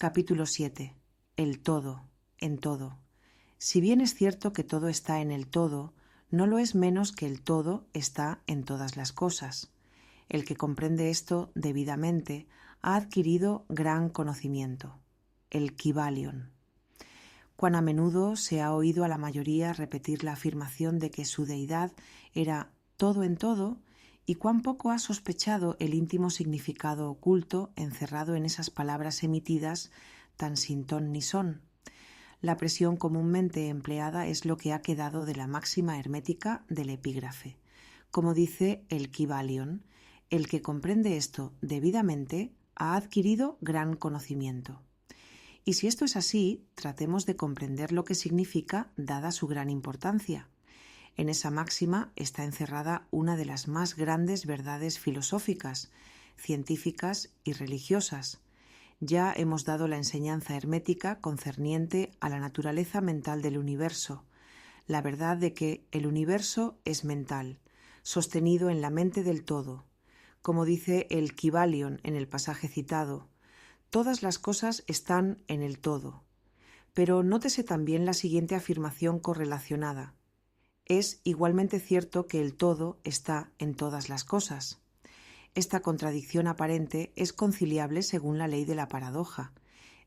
Capítulo 7. El todo, en todo. Si bien es cierto que todo está en el todo, no lo es menos que el todo está en todas las cosas. El que comprende esto debidamente ha adquirido gran conocimiento. El Kybalion. Cuán a menudo se ha oído a la mayoría repetir la afirmación de que su deidad era todo en todo, y cuán poco ha sospechado el íntimo significado oculto encerrado en esas palabras emitidas tan sin ton ni son. La presión comúnmente empleada es lo que ha quedado de la máxima hermética del epígrafe. Como dice el Kybalion, el que comprende esto debidamente ha adquirido gran conocimiento. Y si esto es así, tratemos de comprender lo que significa dada su gran importancia. En esa máxima está encerrada una de las más grandes verdades filosóficas, científicas y religiosas. Ya hemos dado la enseñanza hermética concerniente a la naturaleza mental del universo, la verdad de que el universo es mental, sostenido en la mente del todo. Como dice el Kybalion en el pasaje citado, todas las cosas están en el todo. Pero nótese también la siguiente afirmación correlacionada. Es igualmente cierto que el todo está en todas las cosas. Esta contradicción aparente es conciliable según la ley de la paradoja.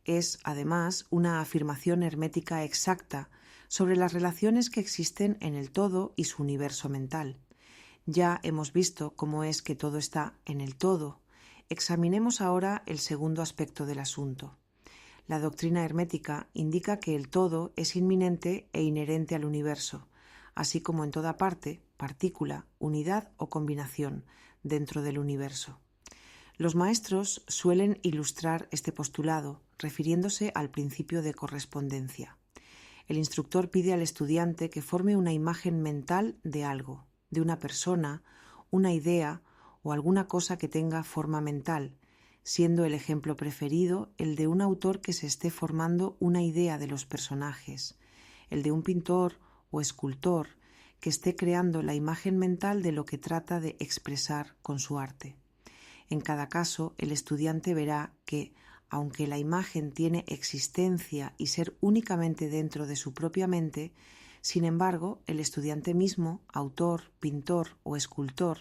Es, además, una afirmación hermética exacta sobre las relaciones que existen en el todo y su universo mental. Ya hemos visto cómo es que todo está en el todo. Examinemos ahora el segundo aspecto del asunto. La doctrina hermética indica que el todo es inminente e inherente al universo, así como en toda parte, partícula, unidad o combinación dentro del universo. Los maestros suelen ilustrar este postulado refiriéndose al principio de correspondencia. El instructor pide al estudiante que forme una imagen mental de algo, de una persona, una idea o alguna cosa que tenga forma mental, siendo el ejemplo preferido el de un autor que se esté formando una idea de los personajes, el de un pintor o escultor que esté creando la imagen mental de lo que trata de expresar con su arte. En cada caso, el estudiante verá que, aunque la imagen tiene existencia y ser únicamente dentro de su propia mente, sin embargo, el estudiante mismo, autor, pintor o escultor,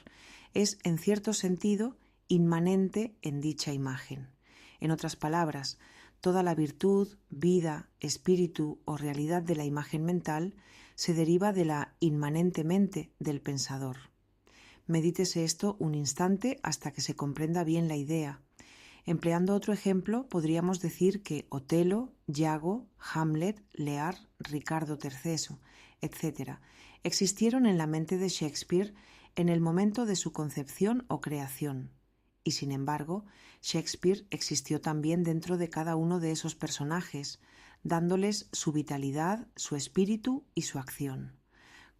es, en cierto sentido, inmanente en dicha imagen. En otras palabras, toda la virtud, vida, espíritu o realidad de la imagen mental se deriva de la inmanente mente del pensador. Medítese esto un instante hasta que se comprenda bien la idea. Empleando otro ejemplo, podríamos decir que Otelo, Iago, Hamlet, Lear, Ricardo III, etc., existieron en la mente de Shakespeare en el momento de su concepción o creación. Y sin embargo, Shakespeare existió también dentro de cada uno de esos personajes, dándoles su vitalidad, su espíritu y su acción.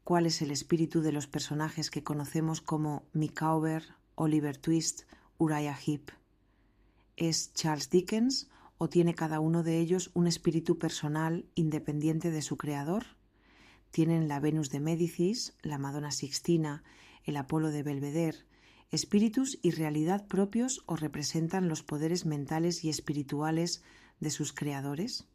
¿Cuál es el espíritu de los personajes que conocemos como Micawber, Oliver Twist, Uriah Heep? ¿Es Charles Dickens o tiene cada uno de ellos un espíritu personal independiente de su creador? ¿Tienen la Venus de Médicis, la Madonna Sixtina, el Apolo de Belvedere, espíritus y realidad propios o representan los poderes mentales y espirituales de sus creadores?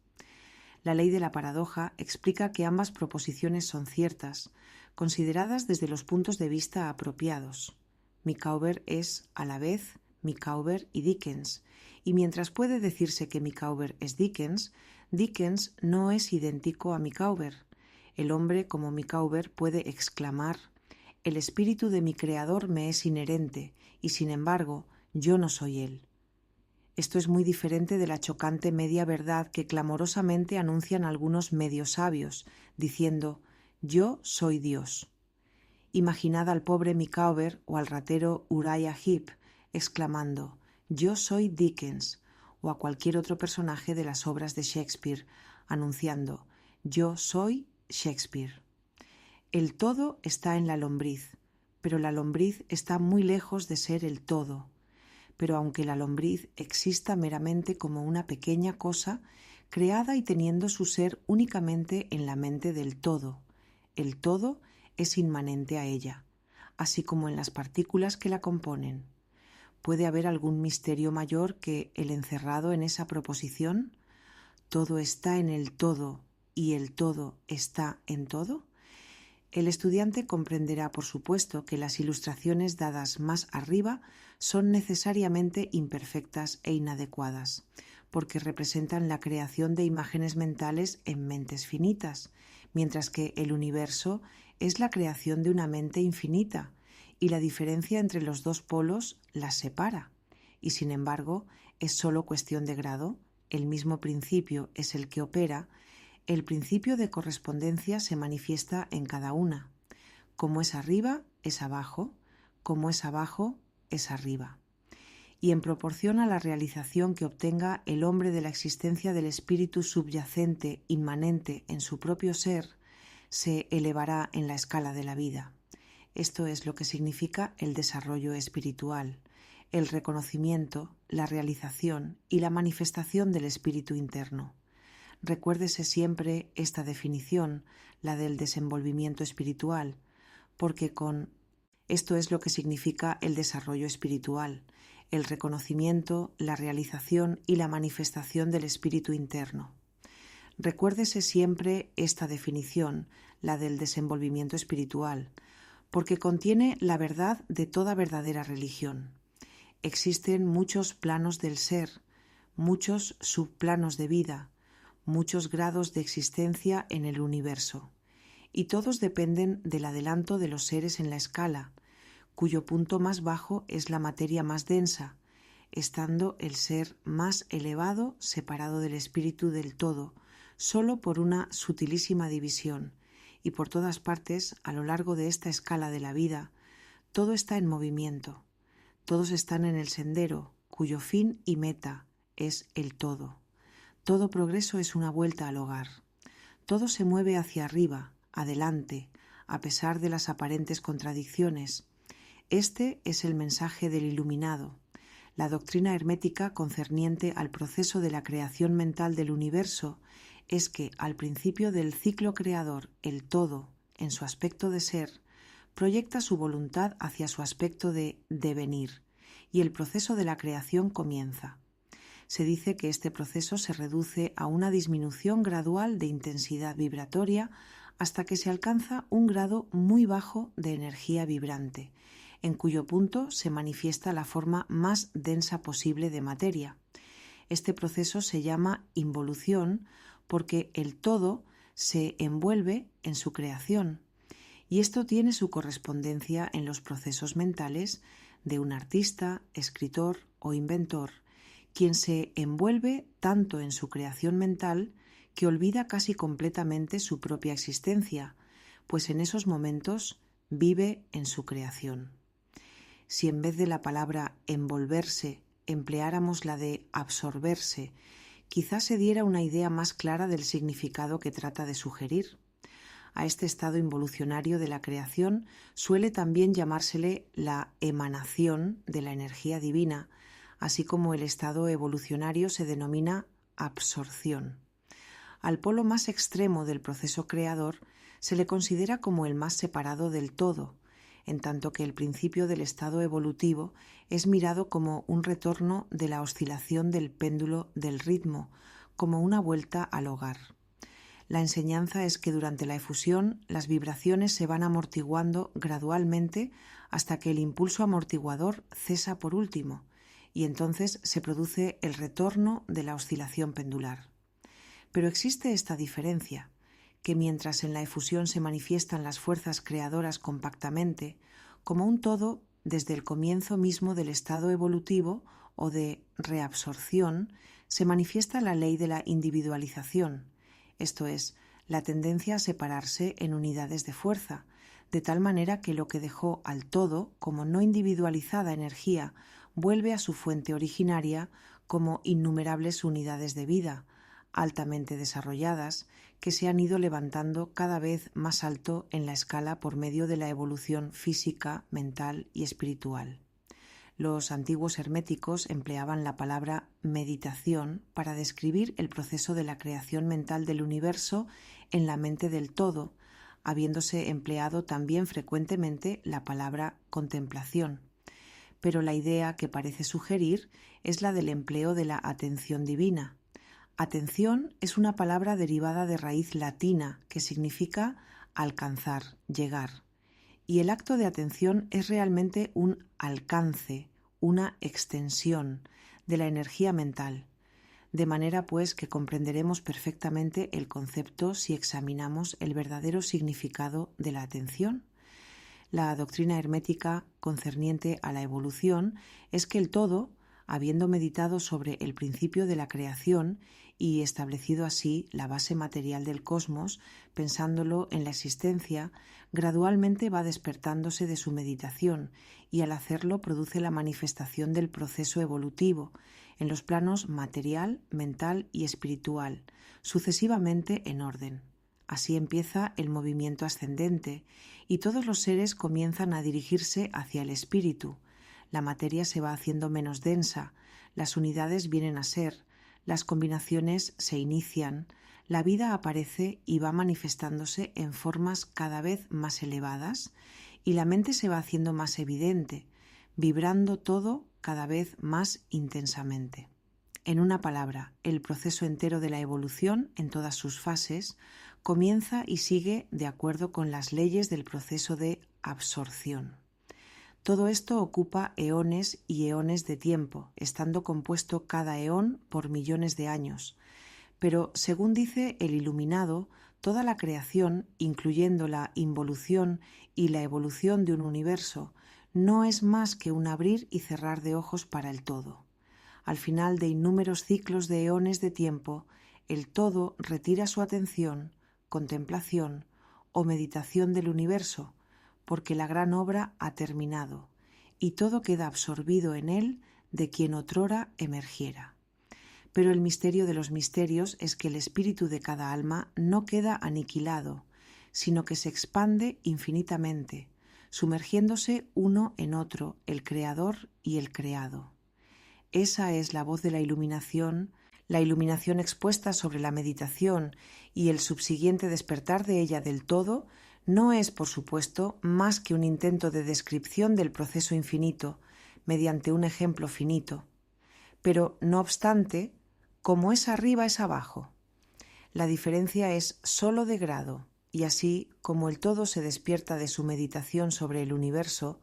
La ley de la paradoja explica que ambas proposiciones son ciertas, consideradas desde los puntos de vista apropiados. Micawber es, a la vez, Micawber y Dickens, y mientras puede decirse que Micawber es Dickens, Dickens no es idéntico a Micawber. El hombre como Micawber puede exclamar: «El espíritu de mi creador me es inherente, y sin embargo, yo no soy él». Esto es muy diferente de la chocante media verdad que clamorosamente anuncian algunos medio sabios, diciendo: «Yo soy Dios». Imaginad al pobre Micawber o al ratero Uriah Heep exclamando: «Yo soy Dickens», o a cualquier otro personaje de las obras de Shakespeare anunciando: «Yo soy Shakespeare». El todo está en la lombriz, pero la lombriz está muy lejos de ser el todo. Pero aunque la lombriz exista meramente como una pequeña cosa, creada y teniendo su ser únicamente en la mente del todo, el todo es inmanente a ella, así como en las partículas que la componen. ¿Puede haber algún misterio mayor que el encerrado en esa proposición? ¿Todo está en el todo y el todo está en todo? El estudiante comprenderá, por supuesto, que las ilustraciones dadas más arriba son necesariamente imperfectas e inadecuadas, porque representan la creación de imágenes mentales en mentes finitas, mientras que el universo es la creación de una mente infinita, y la diferencia entre los dos polos las separa. Y sin embargo, es solo cuestión de grado, el mismo principio es el que opera. El principio de correspondencia se manifiesta en cada una. Como es arriba, es abajo. Como es abajo, es arriba. Y en proporción a la realización que obtenga el hombre de la existencia del espíritu subyacente, inmanente en su propio ser, se elevará en la escala de la vida. Esto es lo que significa el desarrollo espiritual, el reconocimiento, la realización y la manifestación del espíritu interno. Recuérdese siempre esta definición, la del desenvolvimiento espiritual, porque con esto es lo que significa el desarrollo espiritual, el reconocimiento, la realización y la manifestación del espíritu interno. Recuérdese siempre esta definición, la del desenvolvimiento espiritual, porque contiene la verdad de toda verdadera religión. Existen muchos planos del ser, muchos subplanos de vida, muchos grados de existencia en el universo, y todos dependen del adelanto de los seres en la escala, cuyo punto más bajo es la materia más densa, estando el ser más elevado separado del espíritu del todo, solo por una sutilísima división, y por todas partes, a lo largo de esta escala de la vida, todo está en movimiento. Todos están en el sendero, cuyo fin y meta es el todo. Todo progreso es una vuelta al hogar. Todo se mueve hacia arriba, adelante, a pesar de las aparentes contradicciones. Este es el mensaje del iluminado. La doctrina hermética concerniente al proceso de la creación mental del universo es que al principio del ciclo creador, el todo, en su aspecto de ser, proyecta su voluntad hacia su aspecto de devenir, y el proceso de la creación comienza. Se dice que este proceso se reduce a una disminución gradual de intensidad vibratoria hasta que se alcanza un grado muy bajo de energía vibrante, en cuyo punto se manifiesta la forma más densa posible de materia. Este proceso se llama involución porque el todo se envuelve en su creación, y esto tiene su correspondencia en los procesos mentales de un artista, escritor o inventor, quien se envuelve tanto en su creación mental que olvida casi completamente su propia existencia, pues en esos momentos vive en su creación. Si en vez de la palabra envolverse empleáramos la de absorberse, quizás se diera una idea más clara del significado que trata de sugerir. A este estado involucionario de la creación suele también llamársele la emanación de la energía divina, así como el estado evolucionario se denomina absorción. Al polo más extremo del proceso creador se le considera como el más separado del todo, en tanto que el principio del estado evolutivo es mirado como un retorno de la oscilación del péndulo del ritmo, como una vuelta al hogar. La enseñanza es que durante la efusión las vibraciones se van amortiguando gradualmente hasta que el impulso amortiguador cesa por último, y entonces se produce el retorno de la oscilación pendular. Pero existe esta diferencia, que mientras en la efusión se manifiestan las fuerzas creadoras compactamente, como un todo desde el comienzo mismo del estado evolutivo o de reabsorción, se manifiesta la ley de la individualización, esto es, la tendencia a separarse en unidades de fuerza, de tal manera que lo que dejó al todo como no individualizada energía vuelve a su fuente originaria como innumerables unidades de vida, altamente desarrolladas, que se han ido levantando cada vez más alto en la escala por medio de la evolución física, mental y espiritual. Los antiguos herméticos empleaban la palabra meditación para describir el proceso de la creación mental del universo en la mente del todo, habiéndose empleado también frecuentemente la palabra contemplación. pero la idea que parece sugerir es la del empleo de la atención divina. Atención es una palabra derivada de raíz latina que significa alcanzar, llegar. Y el acto de atención es realmente un alcance, una extensión de la energía mental, de manera pues que comprenderemos perfectamente el concepto si examinamos el verdadero significado de la atención. La doctrina hermética concerniente a la evolución es que el todo, habiendo meditado sobre el principio de la creación y establecido así la base material del cosmos, pensándolo en la existencia, gradualmente va despertándose de su meditación y al hacerlo produce la manifestación del proceso evolutivo en los planos material, mental y espiritual, sucesivamente en orden. Así empieza el movimiento ascendente y todos los seres comienzan a dirigirse hacia el espíritu. La materia se va haciendo menos densa, las unidades vienen a ser, las combinaciones se inician, la vida aparece y va manifestándose en formas cada vez más elevadas y la mente se va haciendo más evidente, vibrando todo cada vez más intensamente. En una palabra, el proceso entero de la evolución, en todas sus fases, comienza y sigue de acuerdo con las leyes del proceso de absorción. Todo esto ocupa eones y eones de tiempo, estando compuesto cada eón por millones de años. Pero, según dice el Iluminado, toda la creación, incluyendo la involución y la evolución de un universo, no es más que un abrir y cerrar de ojos para el todo. Al final de innúmeros ciclos de eones de tiempo, el todo retira su atención, contemplación o meditación del universo, porque la gran obra ha terminado, y todo queda absorbido en él de quien otrora emergiera. Pero el misterio de los misterios es que el espíritu de cada alma no queda aniquilado, sino que se expande infinitamente, sumergiéndose uno en otro, el creador y el creado. Esa es la voz de la iluminación expuesta sobre la meditación y el subsiguiente despertar de ella del todo, no es, por supuesto, más que un intento de descripción del proceso infinito mediante un ejemplo finito. Pero, no obstante, como es arriba es abajo. La diferencia es sólo de grado, y así como el todo se despierta de su meditación sobre el universo,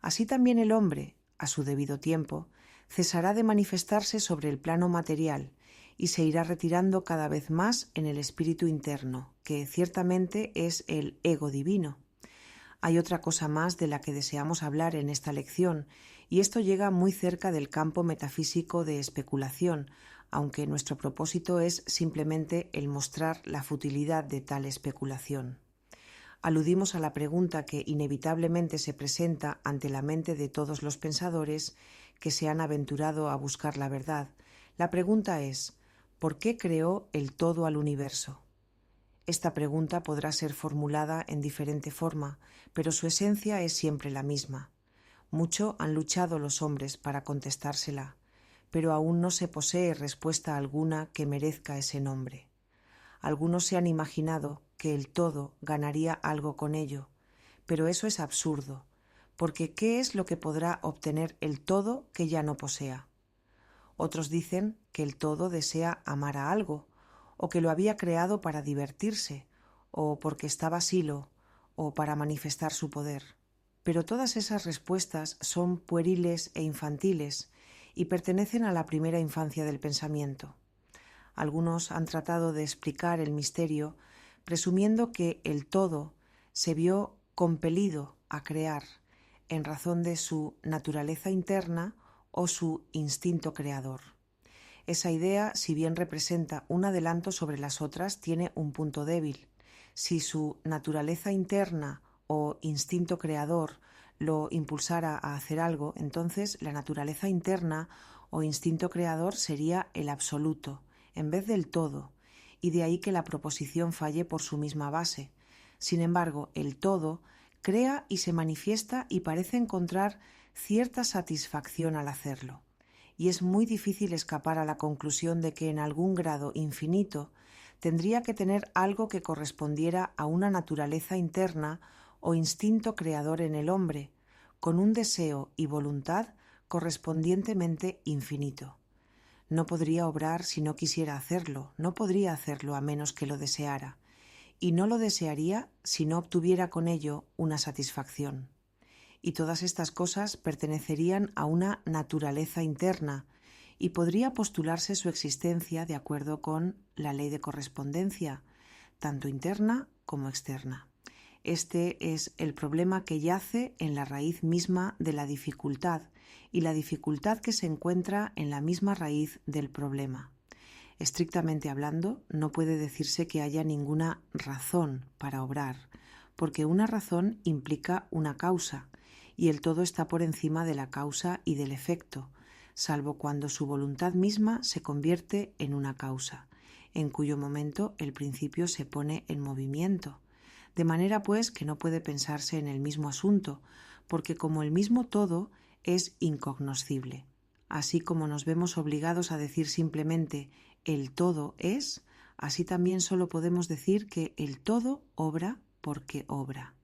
así también el hombre, a su debido tiempo, cesará de manifestarse sobre el plano material y se irá retirando cada vez más en el espíritu interno, que ciertamente es el ego divino. Hay otra cosa más de la que deseamos hablar en esta lección, y esto llega muy cerca del campo metafísico de especulación, aunque nuestro propósito es simplemente el mostrar la futilidad de tal especulación. Aludimos a la pregunta que inevitablemente se presenta ante la mente de todos los pensadores que se han aventurado a buscar la verdad. La pregunta es: ¿por qué creó el todo al universo? Esta pregunta podrá ser formulada en diferente forma, pero su esencia es siempre la misma. Mucho han luchado los hombres para contestársela, pero aún no se posee respuesta alguna que merezca ese nombre. Algunos se han imaginado que el todo ganaría algo con ello, pero eso es absurdo, porque ¿qué es lo que podrá obtener el todo que ya no posea? Otros dicen que el todo desea amar a algo, o que lo había creado para divertirse, o porque estaba silo, o para manifestar su poder. Pero todas esas respuestas son pueriles e infantiles y pertenecen a la primera infancia del pensamiento. Algunos han tratado de explicar el misterio presumiendo que el todo se vio compelido a crear en razón de su naturaleza interna o su instinto creador. Esa idea, si bien representa un adelanto sobre las otras, tiene un punto débil. Si su naturaleza interna o instinto creador lo impulsara a hacer algo, entonces la naturaleza interna o instinto creador sería el absoluto, en vez del todo, y de ahí que la proposición falle por su misma base. Sin embargo, el todo crea y se manifiesta y parece encontrar cierta satisfacción al hacerlo, y es muy difícil escapar a la conclusión de que en algún grado infinito tendría que tener algo que correspondiera a una naturaleza interna o instinto creador en el hombre, con un deseo y voluntad correspondientemente infinito. No podría obrar si no quisiera hacerlo, no podría hacerlo a menos que lo deseara, y no lo desearía si no obtuviera con ello una satisfacción. Y todas estas cosas pertenecerían a una naturaleza interna, y podría postularse su existencia de acuerdo con la ley de correspondencia, tanto interna como externa. Este es el problema que yace en la raíz misma de la dificultad, y la dificultad que se encuentra en la misma raíz del problema. Estrictamente hablando, no puede decirse que haya ninguna razón para obrar, porque una razón implica una causa, y el todo está por encima de la causa y del efecto, salvo cuando su voluntad misma se convierte en una causa, en cuyo momento el principio se pone en movimiento. De manera, pues, que no puede pensarse en el mismo asunto, porque como el mismo todo es incognoscible. Así como nos vemos obligados a decir simplemente el todo es, así también solo podemos decir que el todo obra porque obra.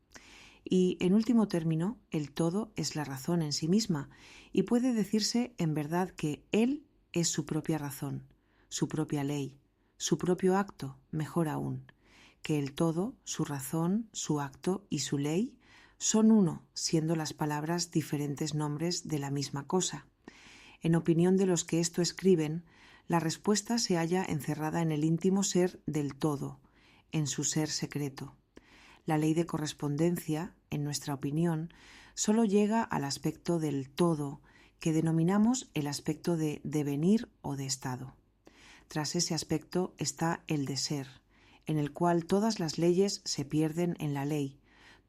Y, en último término, el todo es la razón en sí misma, y puede decirse en verdad que él es su propia razón, su propia ley, su propio acto, mejor aún, que el todo, su razón, su acto y su ley son uno, siendo las palabras diferentes nombres de la misma cosa. En opinión de los que esto escriben, la respuesta se halla encerrada en el íntimo ser del todo, en su ser secreto. La ley de correspondencia, en nuestra opinión, solo llega al aspecto del todo, que denominamos el aspecto de devenir o de estado. Tras ese aspecto está el de ser, en el cual todas las leyes se pierden en la ley,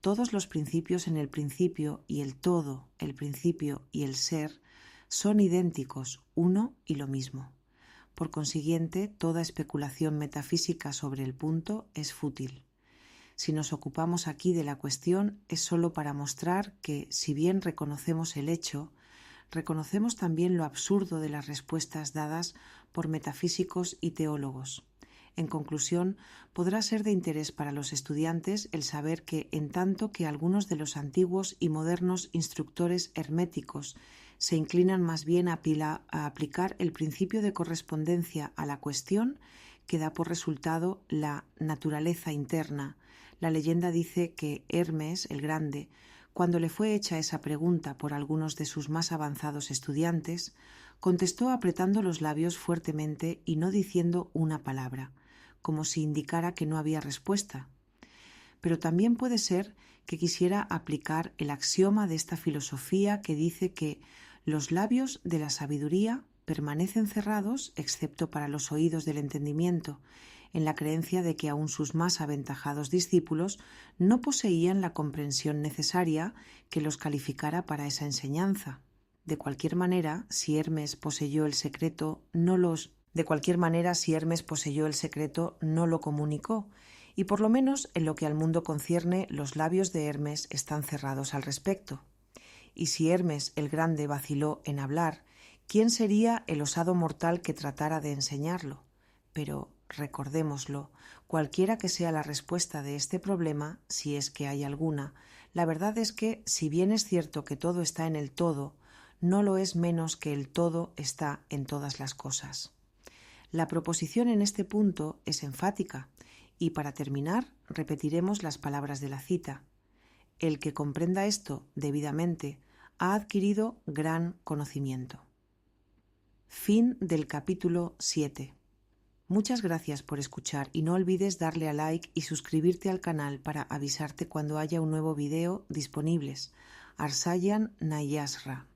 todos los principios en el principio, y el todo, el principio y el ser son idénticos, uno y lo mismo. Por consiguiente, toda especulación metafísica sobre el punto es fútil. Si nos ocupamos aquí de la cuestión es sólo para mostrar que, si bien reconocemos el hecho, reconocemos también lo absurdo de las respuestas dadas por metafísicos y teólogos. En conclusión, podrá ser de interés para los estudiantes el saber que, en tanto que algunos de los antiguos y modernos instructores herméticos se inclinan más bien a aplicar el principio de correspondencia a la cuestión, que da por resultado la naturaleza interna. La leyenda dice que Hermes, el Grande, cuando le fue hecha esa pregunta por algunos de sus más avanzados estudiantes, contestó apretando los labios fuertemente y no diciendo una palabra, como si indicara que no había respuesta. Pero también puede ser que quisiera aplicar el axioma de esta filosofía que dice que los labios de la sabiduría permanecen cerrados excepto para los oídos del entendimiento, en la creencia de que aun sus más aventajados discípulos no poseían la comprensión necesaria que los calificara para esa enseñanza. De cualquier manera, si Hermes poseyó el secreto, no lo comunicó, y por lo menos en lo que al mundo concierne, los labios de Hermes están cerrados al respecto. Y si Hermes el Grande vaciló en hablar, ¿quién sería el osado mortal que tratara de enseñarlo? Pero recordémoslo, cualquiera que sea la respuesta de este problema, si es que hay alguna, la verdad es que, si bien es cierto que todo está en el todo, no lo es menos que el todo está en todas las cosas. La proposición en este punto es enfática, y para terminar repetiremos las palabras de la cita. El que comprenda esto debidamente ha adquirido gran conocimiento. Fin del capítulo 7. Muchas gracias por escuchar y no olvides darle a like y suscribirte al canal para avisarte cuando haya un nuevo video disponibles. Arsayan Nayasra.